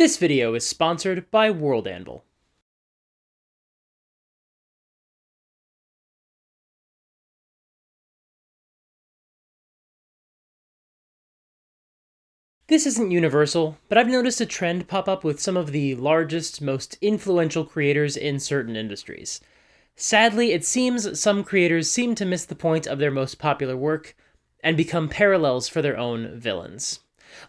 This video is sponsored by World Anvil. This isn't universal, but I've noticed a trend pop up with some of the largest, most influential creators in certain industries. Sadly, it seems some creators seem to miss the point of their most popular work and become parallels for their own villains.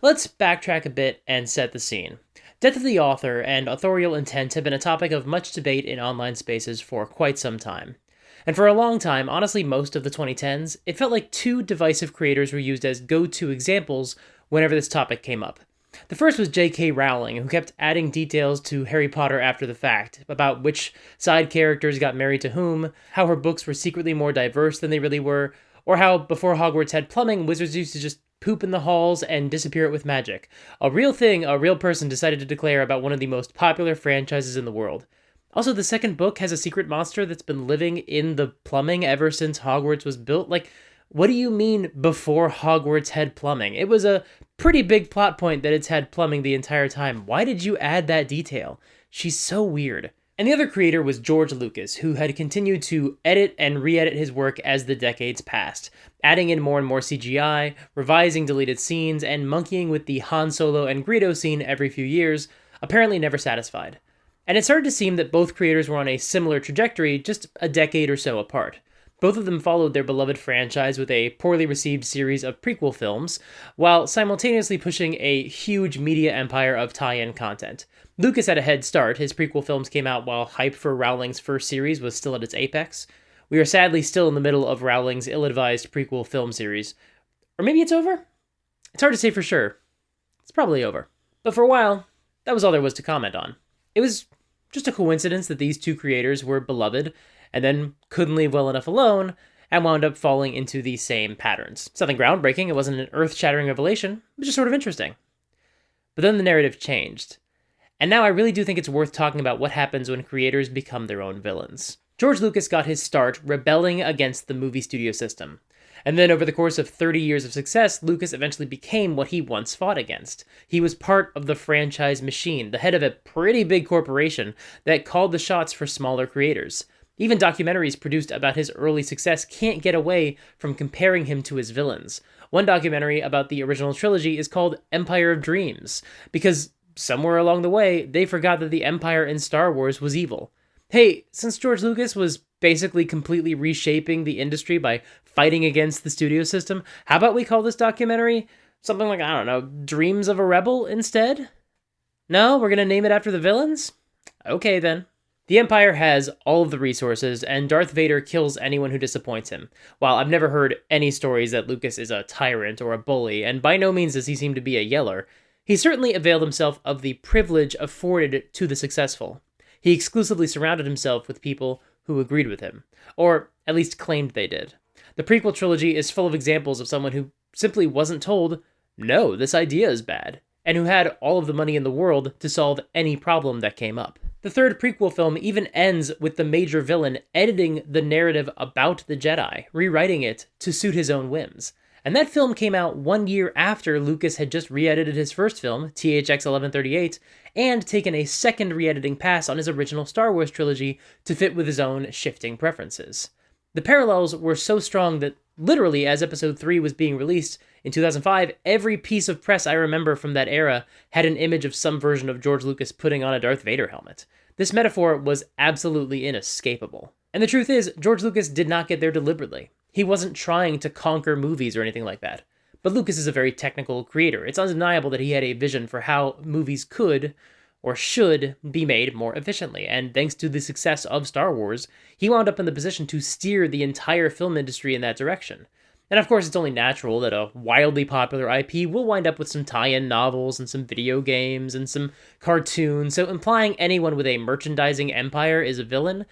Let's backtrack a bit and set the scene. Death of the author and authorial intent have been a topic of much debate in online spaces for quite some time. And for a long time, honestly most of the 2010s, it felt like two divisive creators were used as go-to examples whenever this topic came up. The first was J.K. Rowling, who kept adding details to Harry Potter after the fact, about which side characters got married to whom, how her books were secretly more diverse than they really were, or how before Hogwarts had plumbing, wizards used to just poop in the halls and disappear it with magic. A real thing a real person decided to declare about one of the most popular franchises in the world. Also, the second book has a secret monster that's been living in the plumbing ever since Hogwarts was built. What do you mean before Hogwarts had plumbing? It was a pretty big plot point that it's had plumbing the entire time. Why did you add that detail? She's so weird. And the other creator was George Lucas, who had continued to edit and re-edit his work as the decades passed, adding in more and more CGI, revising deleted scenes, and monkeying with the Han Solo and Greedo scene every few years, apparently never satisfied. And it started to seem that both creators were on a similar trajectory, just a decade or so apart. Both of them followed their beloved franchise with a poorly received series of prequel films, while simultaneously pushing a huge media empire of tie-in content. Lucas had a head start. His prequel films came out while hype for Rowling's first series was still at its apex. We are sadly still in the middle of Rowling's ill-advised prequel film series. Or maybe it's over? It's hard to say for sure. It's probably over. But for a while, that was all there was to comment on. It was just a coincidence that these two creators were beloved, and then couldn't leave well enough alone, and wound up falling into the same patterns. It's nothing groundbreaking, it wasn't an earth-shattering revelation, it was just sort of interesting. But then the narrative changed. And now I really do think it's worth talking about what happens when creators become their own villains. George Lucas got his start rebelling against the movie studio system. And then over the course of 30 years of success, Lucas eventually became what he once fought against. He was part of the franchise machine, the head of a pretty big corporation that called the shots for smaller creators. Even documentaries produced about his early success can't get away from comparing him to his villains. One documentary about the original trilogy is called Empire of Dreams, because somewhere along the way, they forgot that the Empire in Star Wars was evil. Hey, since George Lucas was basically completely reshaping the industry by fighting against the studio system, how about we call this documentary something like, I don't know, Dreams of a Rebel instead? No, we're gonna name it after the villains? Okay then. The Empire has all of the resources, and Darth Vader kills anyone who disappoints him. While I've never heard any stories that Lucas is a tyrant or a bully, and by no means does he seem to be a yeller, he certainly availed himself of the privilege afforded to the successful. He exclusively surrounded himself with people who agreed with him, or at least claimed they did. The prequel trilogy is full of examples of someone who simply wasn't told, no, this idea is bad, and who had all of the money in the world to solve any problem that came up. The third prequel film even ends with the major villain editing the narrative about the Jedi, rewriting it to suit his own whims. And that film came out 1 year after Lucas had just re-edited his first film, THX 1138, and taken a second re-editing pass on his original Star Wars trilogy to fit with his own shifting preferences. The parallels were so strong that literally as Episode 3 was being released in 2005, every piece of press I remember from that era had an image of some version of George Lucas putting on a Darth Vader helmet. This metaphor was absolutely inescapable. And the truth is, George Lucas did not get there deliberately. He wasn't trying to conquer movies or anything like that. But Lucas is a very technical creator. It's undeniable that he had a vision for how movies could, or should, be made more efficiently. And thanks to the success of Star Wars, he wound up in the position to steer the entire film industry in that direction. And of course, it's only natural that a wildly popular IP will wind up with some tie-in novels and some video games and some cartoons, so implying anyone with a merchandising empire is a villain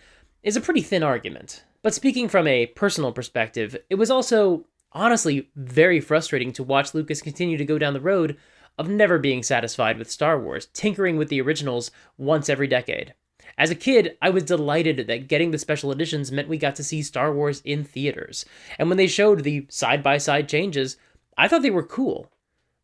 is a pretty thin argument. But speaking from a personal perspective, it was also, honestly, very frustrating to watch Lucas continue to go down the road of never being satisfied with Star Wars, tinkering with the originals once every decade. As a kid, I was delighted that getting the special editions meant we got to see Star Wars in theaters, and when they showed the side-by-side changes, I thought they were cool.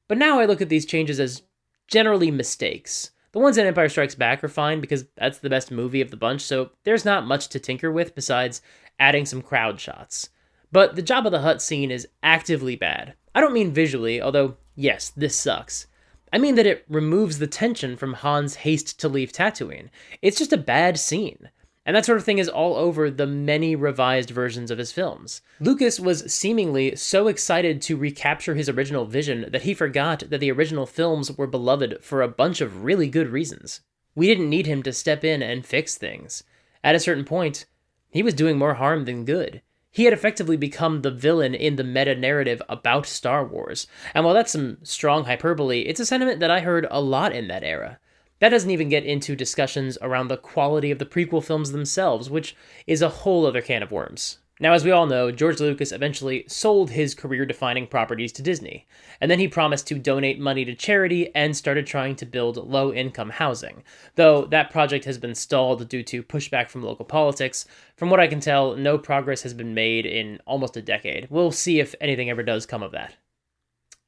But now I look at these changes as generally mistakes. The ones in Empire Strikes Back are fine because that's the best movie of the bunch, so there's not much to tinker with besides adding some crowd shots. But the Jabba the Hutt scene is actively bad. I don't mean visually, although, yes, this sucks. I mean that it removes the tension from Han's haste to leave Tatooine. It's just a bad scene. And that sort of thing is all over the many revised versions of his films. Lucas was seemingly so excited to recapture his original vision that he forgot that the original films were beloved for a bunch of really good reasons. We didn't need him to step in and fix things. At a certain point, he was doing more harm than good. He had effectively become the villain in the meta-narrative about Star Wars. And while that's some strong hyperbole, it's a sentiment that I heard a lot in that era. That doesn't even get into discussions around the quality of the prequel films themselves, which is a whole other can of worms. Now, as we all know, George Lucas eventually sold his career-defining properties to Disney, and then he promised to donate money to charity and started trying to build low-income housing, though that project has been stalled due to pushback from local politics. From what I can tell, no progress has been made in almost a decade. We'll see if anything ever does come of that.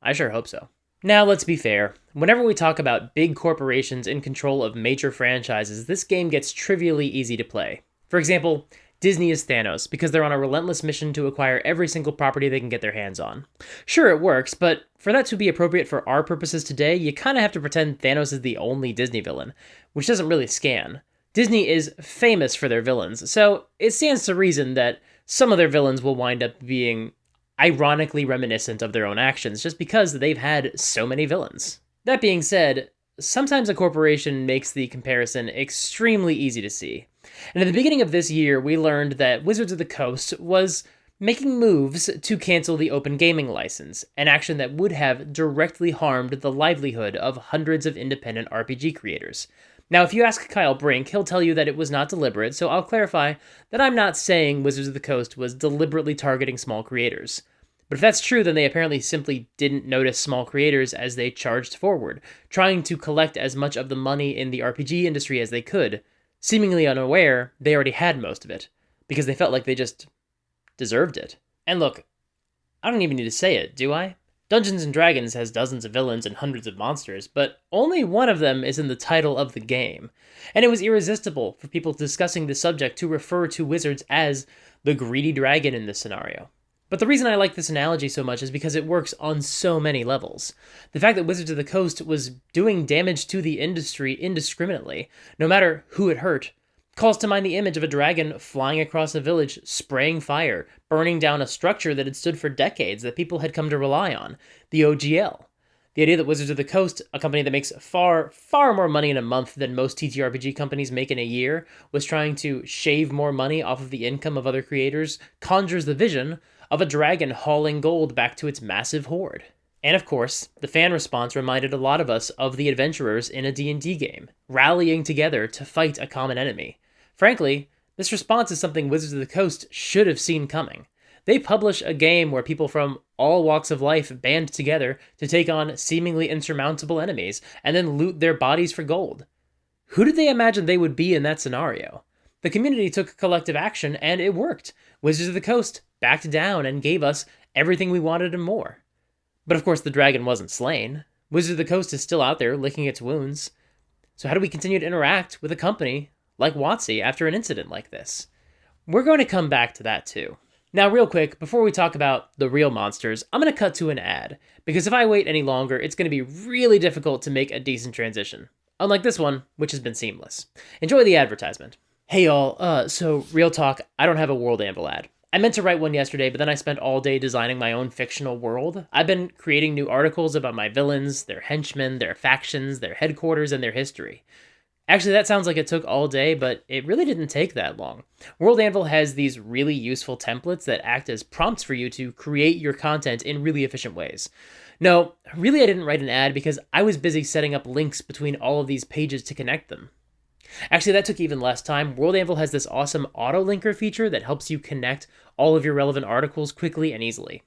I sure hope so. Now, let's be fair. Whenever we talk about big corporations in control of major franchises, this game gets trivially easy to play. For example, Disney is Thanos because they're on a relentless mission to acquire every single property they can get their hands on. Sure, it works, but for that to be appropriate for our purposes today, you kind of have to pretend Thanos is the only Disney villain, which doesn't really scan. Disney is famous for their villains, so it stands to reason that some of their villains will wind up being ironically reminiscent of their own actions just because they've had so many villains. That being said, sometimes a corporation makes the comparison extremely easy to see. And at the beginning of this year, we learned that Wizards of the Coast was making moves to cancel the Open Gaming license, an action that would have directly harmed the livelihood of hundreds of independent RPG creators. Now, if you ask Kyle Brink, he'll tell you that it was not deliberate, so I'll clarify that I'm not saying Wizards of the Coast was deliberately targeting small creators. But if that's true, then they apparently simply didn't notice small creators as they charged forward, trying to collect as much of the money in the RPG industry as they could, seemingly unaware they already had most of it, because they felt like they just deserved it. And look, I don't even need to say it, do I? Dungeons & Dragons has dozens of villains and hundreds of monsters, but only one of them is in the title of the game. And it was irresistible for people discussing the subject to refer to wizards as the greedy dragon in this scenario. But the reason I like this analogy so much is because it works on so many levels. The fact that Wizards of the Coast was doing damage to the industry indiscriminately, no matter who it hurt, calls to mind the image of a dragon flying across a village, spraying fire, burning down a structure that had stood for decades that people had come to rely on, the OGL. The idea that Wizards of the Coast, a company that makes far, far more money in a month than most TTRPG companies make in a year, was trying to shave more money off of the income of other creators, conjures the vision of a dragon hauling gold back to its massive hoard. And of course, the fan response reminded a lot of us of the adventurers in a D&D game, rallying together to fight a common enemy. Frankly, this response is something Wizards of the Coast should have seen coming. They publish a game where people from all walks of life band together to take on seemingly insurmountable enemies, and then loot their bodies for gold. Who did they imagine they would be in that scenario? The community took collective action, and it worked. Wizards of the Coast backed down and gave us everything we wanted and more. But of course, the dragon wasn't slain. Wizards of the Coast is still out there licking its wounds. So how do we continue to interact with a company like WotC after an incident like this? We're going to come back to that too. Now, real quick, before we talk about the real monsters, I'm going to cut to an ad, because if I wait any longer, it's going to be really difficult to make a decent transition. Unlike this one, which has been seamless. Enjoy the advertisement. Hey y'all, so real talk, I don't have a World Anvil ad. I meant to write one yesterday, but then I spent all day designing my own fictional world. I've been creating new articles about my villains, their henchmen, their factions, their headquarters, and their history. Actually, that sounds like it took all day, but it really didn't take that long. World Anvil has these really useful templates that act as prompts for you to create your content in really efficient ways. No, really I didn't write an ad because I was busy setting up links between all of these pages to connect them. Actually, that took even less time. World Anvil has this awesome auto-linker feature that helps you connect all of your relevant articles quickly and easily.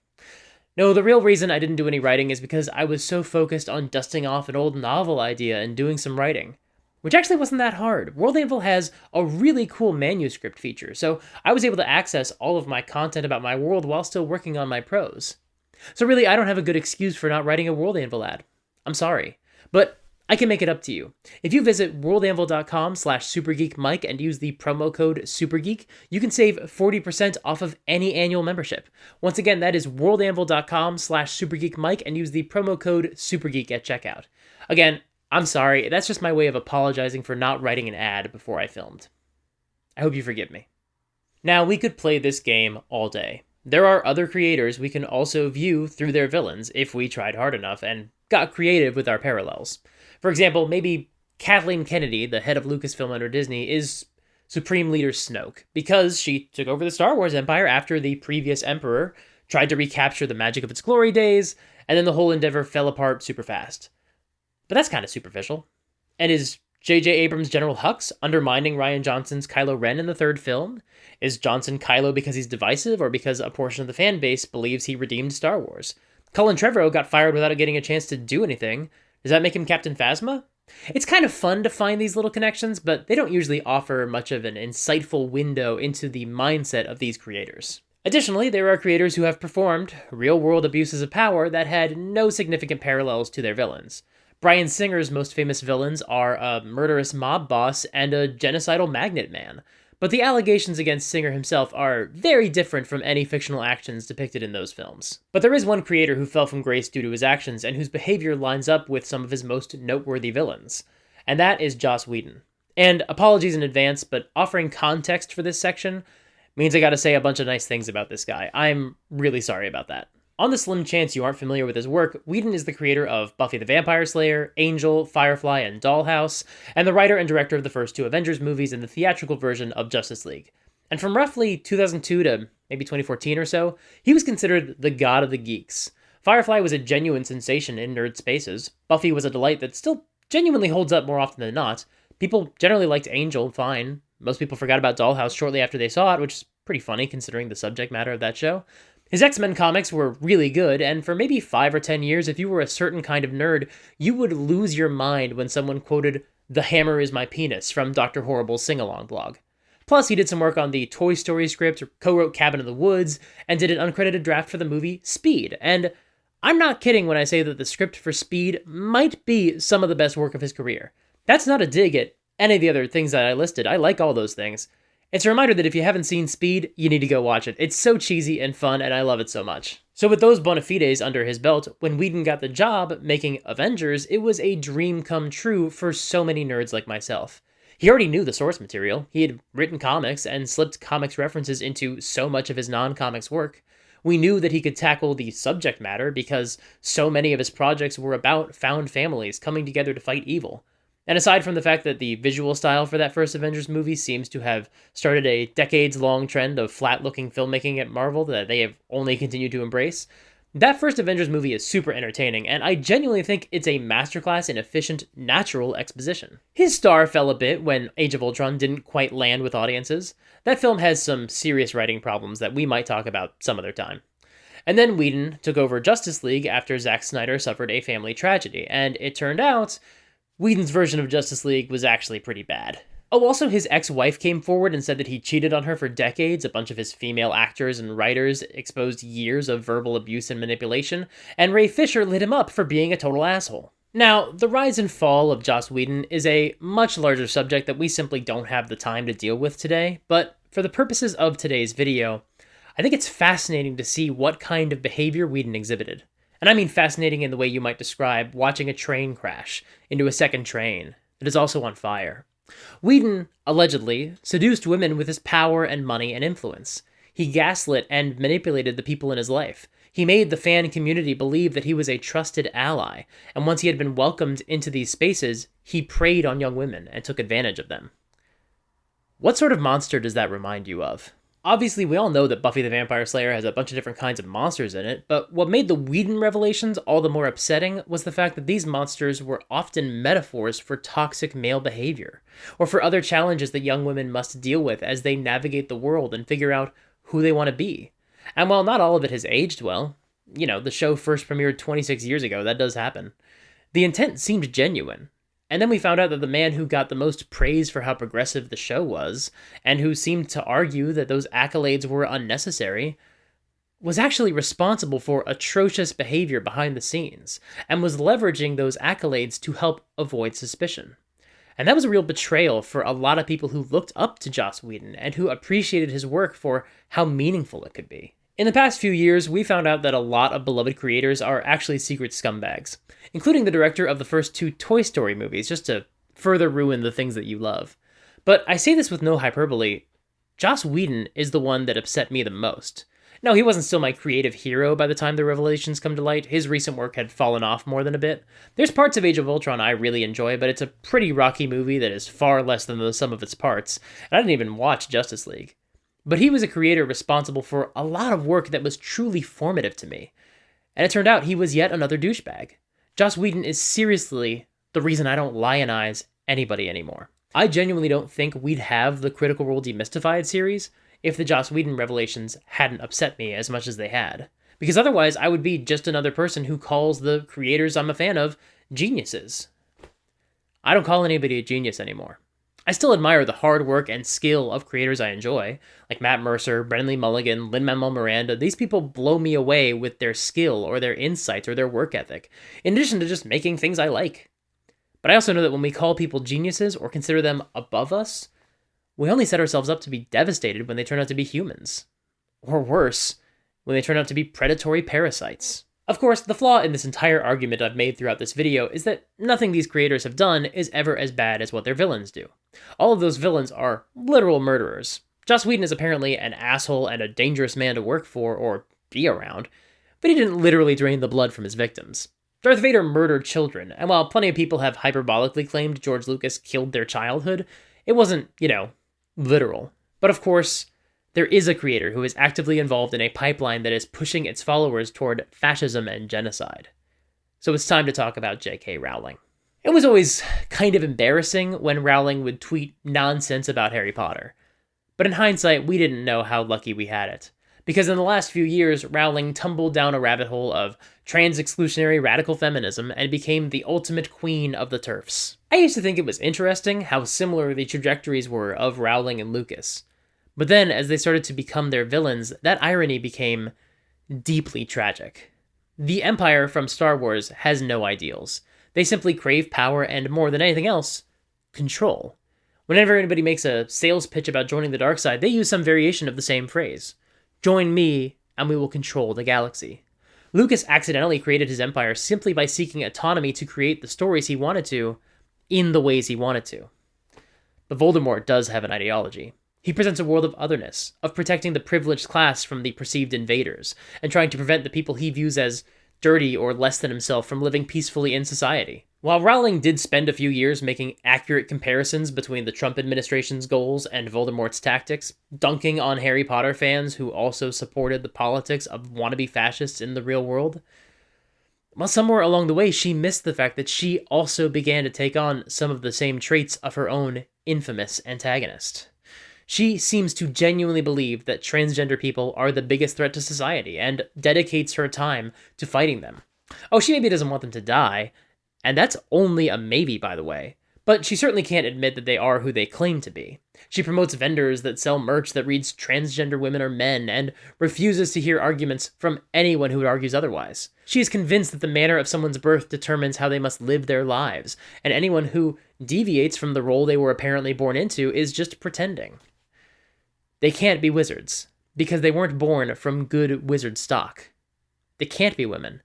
No, the real reason I didn't do any writing is because I was so focused on dusting off an old novel idea and doing some writing. Which actually wasn't that hard. World Anvil has a really cool manuscript feature, so I was able to access all of my content about my world while still working on my prose. So really, I don't have a good excuse for not writing a World Anvil ad. I'm sorry. But I can make it up to you. If you visit worldanvil.com/supergeekmike and use the promo code SUPERGEEK, you can save 40% off of any annual membership. Once again, that is worldanvil.com/supergeekmike and use the promo code SUPERGEEK at checkout. Again, I'm sorry, that's just my way of apologizing for not writing an ad before I filmed. I hope you forgive me. Now, we could play this game all day. There are other creators we can also view through their villains if we tried hard enough and got creative with our parallels. For example, maybe Kathleen Kennedy, the head of Lucasfilm under Disney, is Supreme Leader Snoke, because she took over the Star Wars empire after the previous emperor tried to recapture the magic of its glory days, and then the whole endeavor fell apart super fast. But that's kind of superficial. And is J.J. Abrams' General Hux undermining Rian Johnson's Kylo Ren in the third film? Is Johnson Kylo because he's divisive, or because a portion of the fan base believes he redeemed Star Wars? Colin Trevorrow got fired without getting a chance to do anything. Does that make him Captain Phasma? It's kind of fun to find these little connections, but they don't usually offer much of an insightful window into the mindset of these creators. Additionally, there are creators who have performed real-world abuses of power that had no significant parallels to their villains. Bryan Singer's most famous villains are a murderous mob boss and a genocidal magnet man, but the allegations against Singer himself are very different from any fictional actions depicted in those films. But there is one creator who fell from grace due to his actions and whose behavior lines up with some of his most noteworthy villains, and that is Joss Whedon. And apologies in advance, but offering context for this section means I gotta say a bunch of nice things about this guy. I'm really sorry about that. On the slim chance you aren't familiar with his work, Whedon is the creator of Buffy the Vampire Slayer, Angel, Firefly, and Dollhouse, and the writer and director of the first two Avengers movies and the theatrical version of Justice League. And from roughly 2002 to maybe 2014 or so, he was considered the god of the geeks. Firefly was a genuine sensation in nerd spaces. Buffy was a delight that still genuinely holds up more often than not. People generally liked Angel fine. Most people forgot about Dollhouse shortly after they saw it, which is pretty funny considering the subject matter of that show. His X-Men comics were really good, and for maybe 5 or 10 years, if you were a certain kind of nerd, you would lose your mind when someone quoted "The hammer is my penis" from Dr. Horrible's sing-along blog. Plus, he did some work on the Toy Story script, co-wrote Cabin in the Woods, and did an uncredited draft for the movie Speed. And I'm not kidding when I say that the script for Speed might be some of the best work of his career. That's not a dig at any of the other things that I listed. I like all those things. It's a reminder that if you haven't seen Speed, you need to go watch it. It's so cheesy and fun, and I love it so much. So with those bona fides under his belt, when Whedon got the job making Avengers, it was a dream come true for so many nerds like myself. He already knew the source material. He had written comics and slipped comics references into so much of his non-comics work. We knew that he could tackle the subject matter because so many of his projects were about found families coming together to fight evil. And aside from the fact that the visual style for that first Avengers movie seems to have started a decades-long trend of flat-looking filmmaking at Marvel that they have only continued to embrace, that first Avengers movie is super entertaining, and I genuinely think it's a masterclass in efficient, natural exposition. His star fell a bit when Age of Ultron didn't quite land with audiences. That film has some serious writing problems that we might talk about some other time. And then Whedon took over Justice League after Zack Snyder suffered a family tragedy, and it turned out Whedon's version of Justice League was actually pretty bad. Oh, also his ex-wife came forward and said that he cheated on her for decades. A bunch of his female actors and writers exposed years of verbal abuse and manipulation, and Ray Fisher lit him up for being a total asshole. Now, the rise and fall of Joss Whedon is a much larger subject that we simply don't have the time to deal with today, but for the purposes of today's video, I think it's fascinating to see what kind of behavior Whedon exhibited. And I mean fascinating in the way you might describe watching a train crash into a second train that is also on fire. Whedon, allegedly, seduced women with his power and money and influence. He gaslit and manipulated the people in his life. He made the fan community believe that he was a trusted ally, and once he had been welcomed into these spaces, he preyed on young women and took advantage of them. What sort of monster does that remind you of? Obviously, we all know that Buffy the Vampire Slayer has a bunch of different kinds of monsters in it, but what made the Whedon revelations all the more upsetting was the fact that these monsters were often metaphors for toxic male behavior, or for other challenges that young women must deal with as they navigate the world and figure out who they want to be. And while not all of it has aged well, the show first premiered 26 years ago, that does happen, the intent seemed genuine. And then we found out that the man who got the most praise for how progressive the show was, and who seemed to argue that those accolades were unnecessary, was actually responsible for atrocious behavior behind the scenes, and was leveraging those accolades to help avoid suspicion. And that was a real betrayal for a lot of people who looked up to Joss Whedon and who appreciated his work for how meaningful it could be. In the past few years, we found out that a lot of beloved creators are actually secret scumbags, including the director of the first 2 Toy Story movies, just to further ruin the things that you love. But I say this with no hyperbole. Joss Whedon is the one that upset me the most. No, he wasn't still my creative hero by the time the revelations come to light. His recent work had fallen off more than a bit. There's parts of Age of Ultron I really enjoy, but it's a pretty rocky movie that is far less than the sum of its parts, and I didn't even watch Justice League. But he was a creator responsible for a lot of work that was truly formative to me. And it turned out he was yet another douchebag. Joss Whedon is seriously the reason I don't lionize anybody anymore. I genuinely don't think we'd have the Critical Role Demystified series if the Joss Whedon revelations hadn't upset me as much as they had. Because otherwise, I would be just another person who calls the creators I'm a fan of geniuses. I don't call anybody a genius anymore. I still admire the hard work and skill of creators I enjoy, like Matt Mercer, Brennan Lee Mulligan, Lin-Manuel Miranda. These people blow me away with their skill or their insights or their work ethic, in addition to just making things I like. But I also know that when we call people geniuses or consider them above us, we only set ourselves up to be devastated when they turn out to be humans. Or worse, when they turn out to be predatory parasites. Of course, the flaw in this entire argument I've made throughout this video is that nothing these creators have done is ever as bad as what their villains do. All of those villains are literal murderers. Joss Whedon is apparently an asshole and a dangerous man to work for or be around, but he didn't literally drain the blood from his victims. Darth Vader murdered children, and while plenty of people have hyperbolically claimed George Lucas killed their childhood, it wasn't, literal. But of course, there is a creator who is actively involved in a pipeline that is pushing its followers toward fascism and genocide. So it's time to talk about J.K. Rowling. It was always kind of embarrassing when Rowling would tweet nonsense about Harry Potter. But in hindsight, we didn't know how lucky we had it. Because in the last few years, Rowling tumbled down a rabbit hole of trans-exclusionary radical feminism and became the ultimate queen of the TERFs. I used to think it was interesting how similar the trajectories were of Rowling and Lucas. But then, as they started to become their villains, that irony became deeply tragic. The Empire from Star Wars has no ideals. They simply crave power and, more than anything else, control. Whenever anybody makes a sales pitch about joining the dark side, they use some variation of the same phrase. Join me, and we will control the galaxy. Lucas accidentally created his empire simply by seeking autonomy to create the stories he wanted to, in the ways he wanted to. But Voldemort does have an ideology. He presents a world of otherness, of protecting the privileged class from the perceived invaders, and trying to prevent the people he views as dirty or less than himself from living peacefully in society. While Rowling did spend a few years making accurate comparisons between the Trump administration's goals and Voldemort's tactics, dunking on Harry Potter fans who also supported the politics of wannabe fascists in the real world, well, somewhere along the way, she missed the fact that she also began to take on some of the same traits of her own infamous antagonist. She seems to genuinely believe that transgender people are the biggest threat to society and dedicates her time to fighting them. Oh, she maybe doesn't want them to die, and that's only a maybe, by the way, but she certainly can't admit that they are who they claim to be. She promotes vendors that sell merch that reads transgender women are men and refuses to hear arguments from anyone who argues otherwise. She is convinced that the manner of someone's birth determines how they must live their lives, and anyone who deviates from the role they were apparently born into is just pretending. They can't be wizards, because they weren't born from good wizard stock. They can't be women,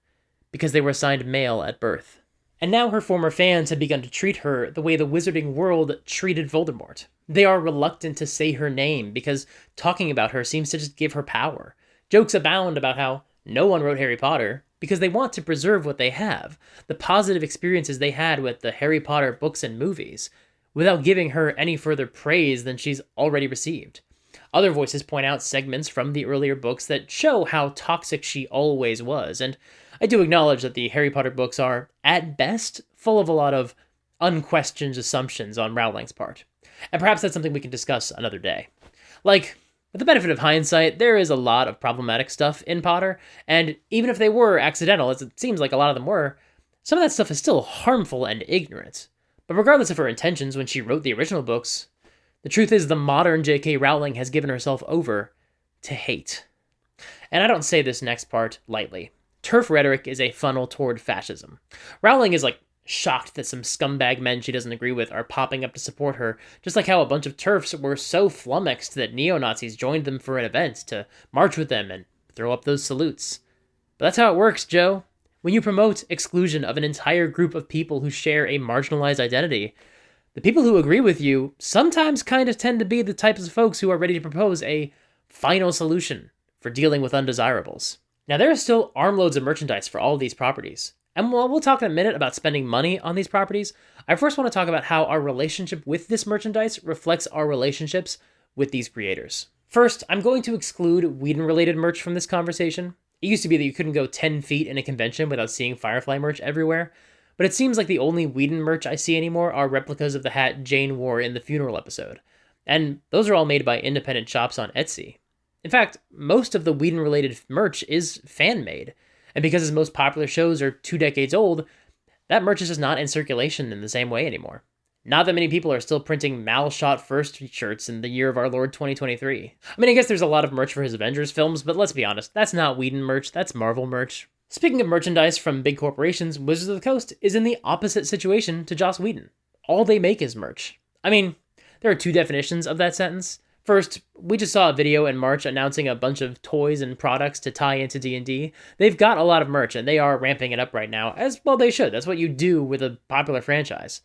because they were assigned male at birth. And now her former fans have begun to treat her the way the wizarding world treated Voldemort. They are reluctant to say her name, because talking about her seems to just give her power. Jokes abound about how no one wrote Harry Potter, because they want to preserve what they have, the positive experiences they had with the Harry Potter books and movies, without giving her any further praise than she's already received. Other voices point out segments from the earlier books that show how toxic she always was, and I do acknowledge that the Harry Potter books are, at best, full of a lot of unquestioned assumptions on Rowling's part. And perhaps that's something we can discuss another day. Like, with the benefit of hindsight, there is a lot of problematic stuff in Potter, and even if they were accidental, as it seems like a lot of them were, some of that stuff is still harmful and ignorant. But regardless of her intentions when she wrote the original books, the truth is the modern J.K. Rowling has given herself over to hate. And I don't say this next part lightly. TERF rhetoric is a funnel toward fascism. Rowling is shocked that some scumbag men she doesn't agree with are popping up to support her, just like how a bunch of TERFs were so flummoxed that neo-Nazis joined them for an event to march with them and throw up those salutes. But that's how it works, Joe. When you promote exclusion of an entire group of people who share a marginalized identity, the people who agree with you sometimes kind of tend to be the types of folks who are ready to propose a final solution for dealing with undesirables. Now, there are still armloads of merchandise for all of these properties. And while we'll talk in a minute about spending money on these properties, I first want to talk about how our relationship with this merchandise reflects our relationships with these creators. First, I'm going to exclude Whedon-related merch from this conversation. It used to be that you couldn't go 10 feet in a convention without seeing Firefly merch everywhere, but it seems like the only Whedon merch I see anymore are replicas of the hat Jane wore in the funeral episode. And those are all made by independent shops on Etsy. In fact, most of the Whedon-related merch is fan-made, and because his most popular shows are 2 decades old, that merch is just not in circulation in the same way anymore. Not that many people are still printing Mal Shot First shirts in the year of our Lord 2023. I mean, I guess there's a lot of merch for his Avengers films, but let's be honest, that's not Whedon merch, that's Marvel merch. Speaking of merchandise from big corporations, Wizards of the Coast is in the opposite situation to Joss Whedon. All they make is merch. I mean, there are 2 definitions of that sentence. First, we just saw a video in March announcing a bunch of toys and products to tie into D&D. They've got a lot of merch, and they are ramping it up right now, as well they should. That's what you do with a popular franchise.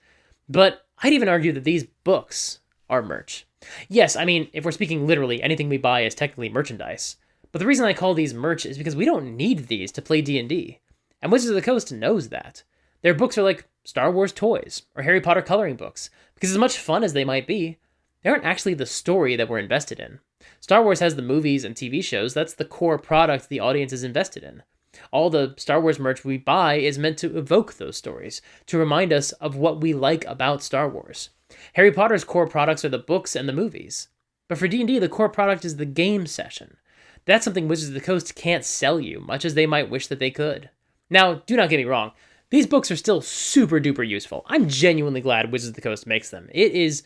But I'd even argue that these books are merch. Yes, I mean, if we're speaking literally, anything we buy is technically merchandise. But the reason I call these merch is because we don't need these to play D&D. And Wizards of the Coast knows that. Their books are like Star Wars toys, or Harry Potter coloring books, because as much fun as they might be, they aren't actually the story that we're invested in. Star Wars has the movies and TV shows, that's the core product the audience is invested in. All the Star Wars merch we buy is meant to evoke those stories, to remind us of what we like about Star Wars. Harry Potter's core products are the books and the movies. But for D&D, the core product is the game session. That's something Wizards of the Coast can't sell you, much as they might wish that they could. Now, do not get me wrong, these books are still super duper useful. I'm genuinely glad Wizards of the Coast makes them. It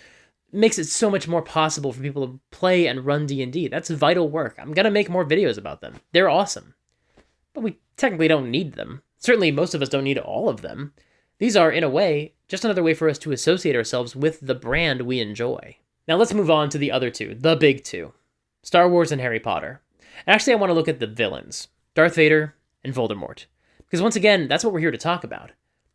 makes it so much more possible for people to play and run D&D. That's vital work. I'm gonna make more videos about them. They're awesome. But we technically don't need them. Certainly most of us don't need all of them. These are, in a way, just another way for us to associate ourselves with the brand we enjoy. Now let's move on to the other 2, the big 2. Star Wars and Harry Potter. And actually I want to look at the villains, Darth Vader and Voldemort. Because once again, that's what we're here to talk about.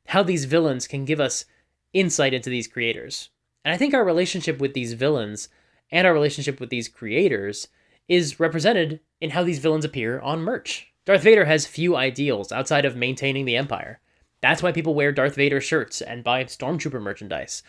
How these villains can give us insight into these creators. And I think our relationship with these villains and our relationship with these creators is represented in how these villains appear on merch. Darth Vader has few ideals outside of maintaining the Empire. That's why people wear Darth Vader shirts and buy Stormtrooper merchandise.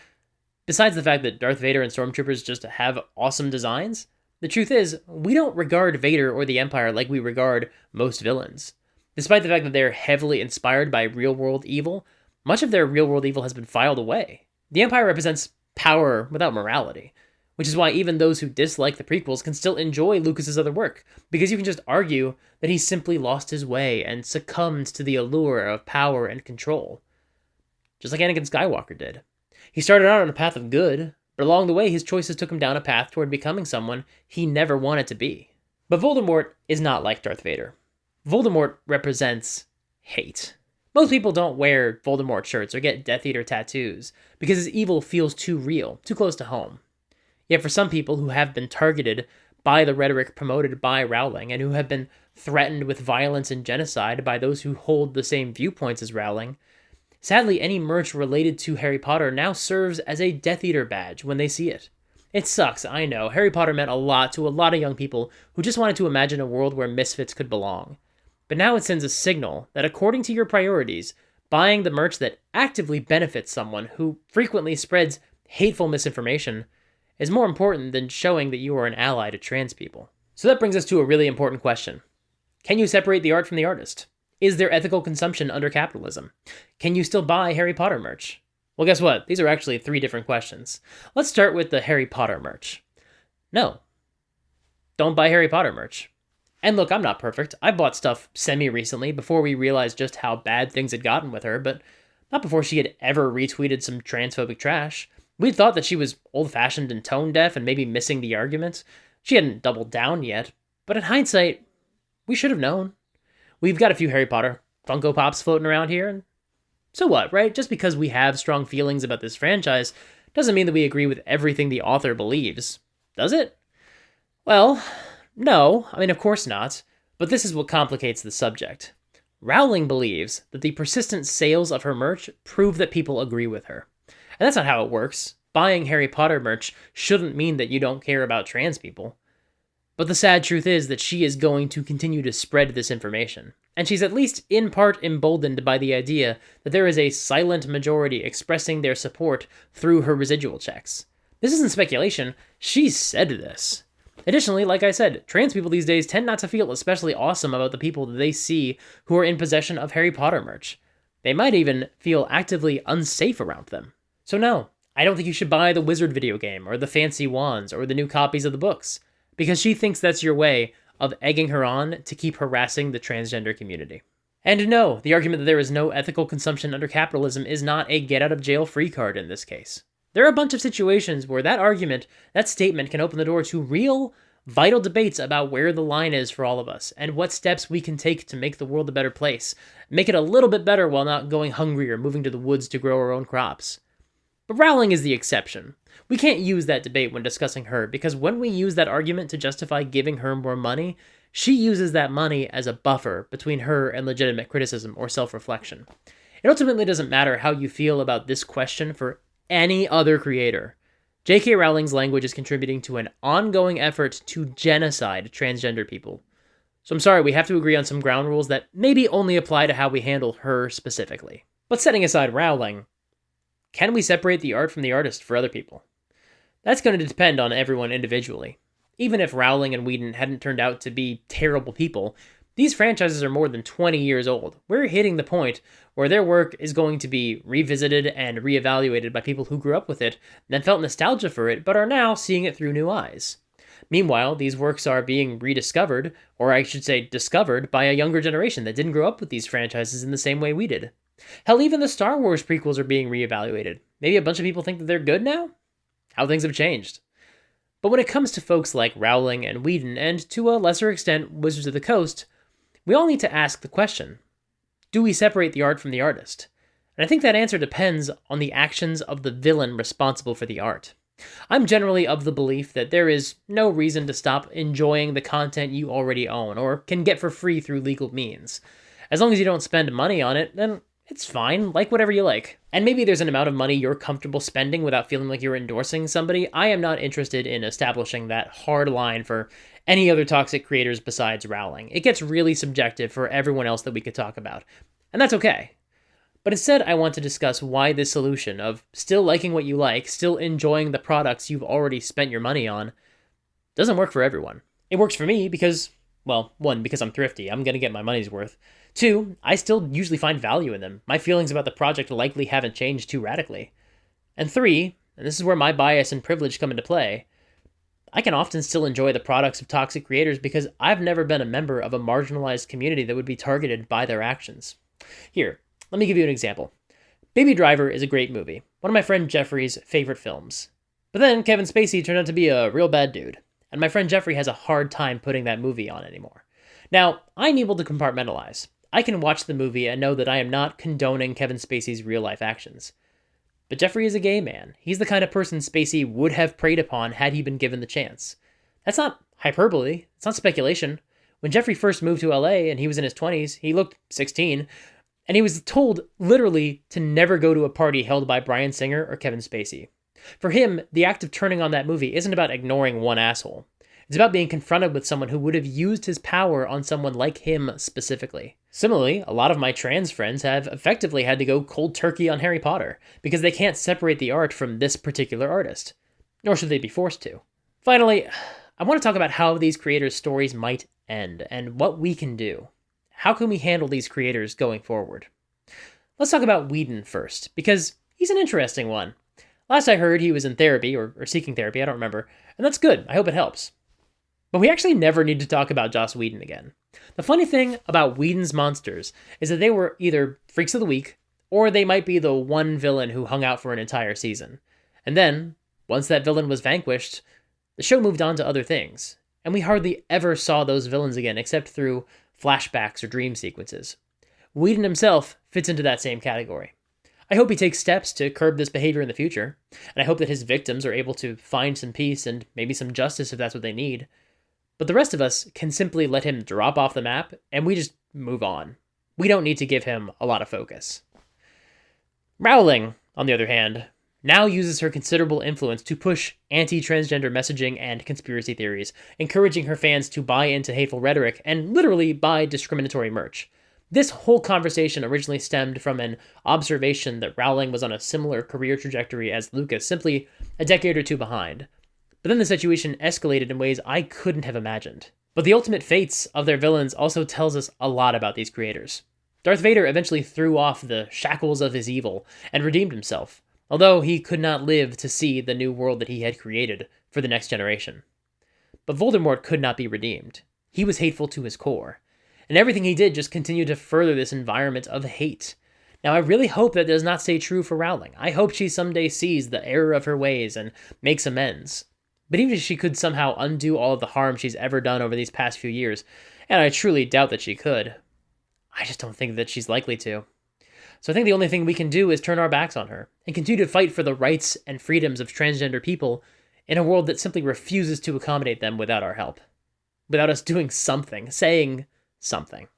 Besides the fact that Darth Vader and Stormtroopers just have awesome designs, the truth is, we don't regard Vader or the Empire like we regard most villains. Despite the fact that they're heavily inspired by real-world evil, much of their real-world evil has been filed away. The Empire represents power without morality, which is why even those who dislike the prequels can still enjoy Lucas's other work, because you can just argue that he simply lost his way and succumbed to the allure of power and control. Just like Anakin Skywalker did. He started out on a path of good, but along the way his choices took him down a path toward becoming someone he never wanted to be. But Voldemort is not like Darth Vader. Voldemort represents hate. Most people don't wear Voldemort shirts or get Death Eater tattoos because his evil feels too real, too close to home. Yet for some people who have been targeted by the rhetoric promoted by Rowling and who have been threatened with violence and genocide by those who hold the same viewpoints as Rowling, sadly any merch related to Harry Potter now serves as a Death Eater badge when they see it. It sucks, I know. Harry Potter meant a lot to a lot of young people who just wanted to imagine a world where misfits could belong. But now it sends a signal that according to your priorities, buying the merch that actively benefits someone who frequently spreads hateful misinformation is more important than showing that you are an ally to trans people. So that brings us to a really important question. Can you separate the art from the artist? Is there ethical consumption under capitalism? Can you still buy Harry Potter merch? Well, guess what? These are actually 3 different questions. Let's start with the Harry Potter merch. No. Don't buy Harry Potter merch. And look, I'm not perfect. I bought stuff semi-recently before we realized just how bad things had gotten with her, but not before she had ever retweeted some transphobic trash. We'd thought that she was old-fashioned and tone-deaf and maybe missing the argument. She hadn't doubled down yet, but in hindsight, We should have known. We've got a few Harry Potter Funko Pops floating around here, and so what, right? Just because we have strong feelings about this franchise doesn't mean that we agree with everything the author believes, does it? Well, no, I mean, of course not, but this is what complicates the subject. Rowling believes that the persistent sales of her merch prove that people agree with her. And that's not how it works. Buying Harry Potter merch shouldn't mean that you don't care about trans people. But the sad truth is that she is going to continue to spread this information. And she's at least in part emboldened by the idea that there is a silent majority expressing their support through her residual checks. This isn't speculation, she's said this. Additionally, like I said, trans people these days tend not to feel especially awesome about the people that they see who are in possession of Harry Potter merch. They might even feel actively unsafe around them. So no, I don't think you should buy the Wizard video game, or the fancy wands, or the new copies of the books, because she thinks that's your way of egging her on to keep harassing the transgender community. And no, the argument that there is no ethical consumption under capitalism is not a get-out-of-jail-free card in this case. There are a bunch of situations where that argument, that statement, can open the door to real, vital debates about where the line is for all of us, and what steps we can take to make the world a better place, make it a little bit better while not going hungry or moving to the woods to grow our own crops. But Rowling is the exception. We can't use that debate when discussing her, because when we use that argument to justify giving her more money, she uses that money as a buffer between her and legitimate criticism or self-reflection. It ultimately doesn't matter how you feel about this question for any other creator. J.K. Rowling's language is contributing to an ongoing effort to genocide transgender people. So I'm sorry, we have to agree on some ground rules that maybe only apply to how we handle her specifically. But setting aside Rowling, can we separate the art from the artist for other people? That's going to depend on everyone individually. Even if Rowling and Whedon hadn't turned out to be terrible people, these franchises are more than 20 years old. We're hitting the point where their work is going to be revisited and reevaluated by people who grew up with it, then felt nostalgia for it, but are now seeing it through new eyes. Meanwhile, these works are being rediscovered, or I should say discovered, by a younger generation that didn't grow up with these franchises in the same way we did. Hell, even the Star Wars prequels are being reevaluated. Maybe a bunch of people think that they're good now? How things have changed. But when it comes to folks like Rowling and Whedon, and to a lesser extent Wizards of the Coast, we all need to ask the question, do we separate the art from the artist? And I think that answer depends on the actions of the villain responsible for the art. I'm generally of the belief that there is no reason to stop enjoying the content you already own, or can get for free through legal means. As long as you don't spend money on it, then it's fine, like whatever you like. And maybe there's an amount of money you're comfortable spending without feeling like you're endorsing somebody. I am not interested in establishing that hard line for any other toxic creators besides Rowling. It gets really subjective for everyone else that we could talk about. And that's okay. But instead, I want to discuss why this solution of still liking what you like, still enjoying the products you've already spent your money on, doesn't work for everyone. It works for me because, well, one, because I'm thrifty. I'm going to get my money's worth. Two, I still usually find value in them. My feelings about the project likely haven't changed too radically. And three, and this is where my bias and privilege come into play, I can often still enjoy the products of toxic creators because I've never been a member of a marginalized community that would be targeted by their actions. Here, let me give you an example. Baby Driver is a great movie, one of my friend Jeffrey's favorite films. But then Kevin Spacey turned out to be a real bad dude, and my friend Jeffrey has a hard time putting that movie on anymore. Now, I'm able to compartmentalize. I can watch the movie and know that I am not condoning Kevin Spacey's real-life actions. But Jeffrey is a gay man. He's the kind of person Spacey would have preyed upon had he been given the chance. That's not hyperbole. It's not speculation. When Jeffrey first moved to LA and he was in his 20s, he looked 16, and he was told literally to never go to a party held by Bryan Singer or Kevin Spacey. For him, the act of turning on that movie isn't about ignoring one asshole. It's about being confronted with someone who would have used his power on someone like him specifically. Similarly, a lot of my trans friends have effectively had to go cold turkey on Harry Potter because they can't separate the art from this particular artist. Nor should they be forced to. Finally, I want to talk about how these creators' stories might end and what we can do. How can we handle these creators going forward? Let's talk about Whedon first, because he's an interesting one. Last I heard, he was in therapy, or seeking therapy, I don't remember, and that's good. I hope it helps. But we actually never need to talk about Joss Whedon again. The funny thing about Whedon's monsters is that they were either freaks of the week, or they might be the one villain who hung out for an entire season. And then, once that villain was vanquished, the show moved on to other things. and we hardly ever saw those villains again except through flashbacks or dream sequences. Whedon himself fits into that same category. I hope he takes steps to curb this behavior in the future, and I hope that his victims are able to find some peace and maybe some justice if that's what they need. But the rest of us can simply let him drop off the map, and we just move on. We don't need to give him a lot of focus. Rowling, on the other hand, now uses her considerable influence to push anti-transgender messaging and conspiracy theories, encouraging her fans to buy into hateful rhetoric and literally buy discriminatory merch. This whole conversation originally stemmed from an observation that Rowling was on a similar career trajectory as Lucas, simply a decade or two behind. But then the situation escalated in ways I couldn't have imagined. But the ultimate fates of their villains also tells us a lot about these creators. Darth Vader eventually threw off the shackles of his evil and redeemed himself, although he could not live to see the new world that he had created for the next generation. But Voldemort could not be redeemed. He was hateful to his core, and everything he did just continued to further this environment of hate. Now, I really hope that does not stay true for Rowling. I hope she someday sees the error of her ways and makes amends. But even if she could somehow undo all of the harm she's ever done over these past few years, and I truly doubt that she could, I just don't think that she's likely to. So I think the only thing we can do is turn our backs on her and continue to fight for the rights and freedoms of transgender people in a world that simply refuses to accommodate them without our help. Without us doing something, saying something.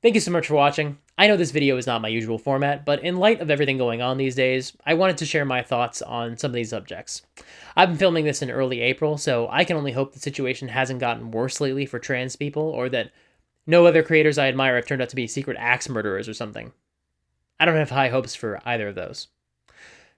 Thank you so much for watching. I know this video is not my usual format, but in light of everything going on these days, I wanted to share my thoughts on some of these subjects. I've been filming this in early April, so I can only hope the situation hasn't gotten worse lately for trans people, or that no other creators I admire have turned out to be secret axe murderers or something. I don't have high hopes for either of those.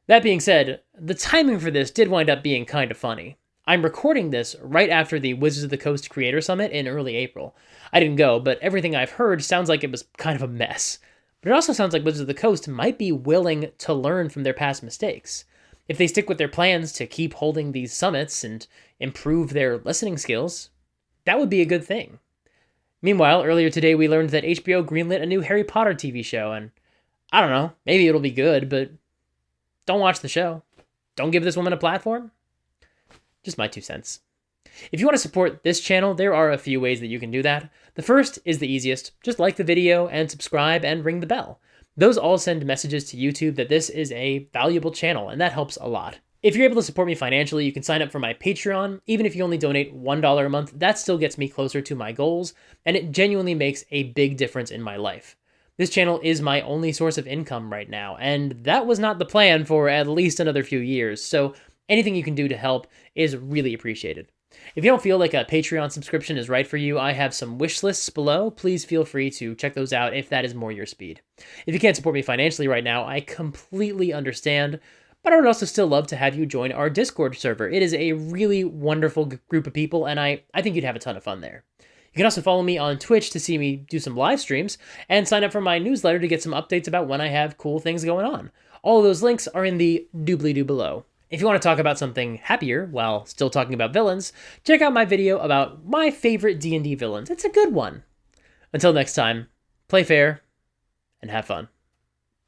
That being said, the timing for this did wind up being kind of funny. I'm recording this right after the Wizards of the Coast Creator Summit in early April. I didn't go, but everything I've heard sounds like it was kind of a mess. But it also sounds like Wizards of the Coast might be willing to learn from their past mistakes. If they stick with their plans to keep holding these summits and improve their listening skills, that would be a good thing. Meanwhile, earlier today we learned that HBO greenlit a new Harry Potter TV show, and I don't know, maybe it'll be good, but don't watch the show. Don't give this woman a platform. Just my 2 cents. If you want to support this channel, there are a few ways that you can do that. The first is the easiest. Just like the video and subscribe and ring the bell. Those all send messages to YouTube that this is a valuable channel, and that helps a lot. If you're able to support me financially, you can sign up for my Patreon. Even if you only donate $1 a month, that still gets me closer to my goals, and it genuinely makes a big difference in my life. This channel is my only source of income right now, and that was not the plan for at least another few years, so anything you can do to help is really appreciated. If you don't feel like a Patreon subscription is right for you, I have some wish lists below. Please feel free to check those out if that is more your speed. If you can't support me financially right now, I completely understand, but I would also still love to have you join our Discord server. It is a really wonderful group of people, and I think you'd have a ton of fun there. You can also follow me on Twitch to see me do some live streams, and sign up for my newsletter to get some updates about when I have cool things going on. All of those links are in the doobly-doo below. If you want to talk about something happier while still talking about villains, check out my video about my favorite D&D villains. It's a good one. Until next time, play fair and have fun.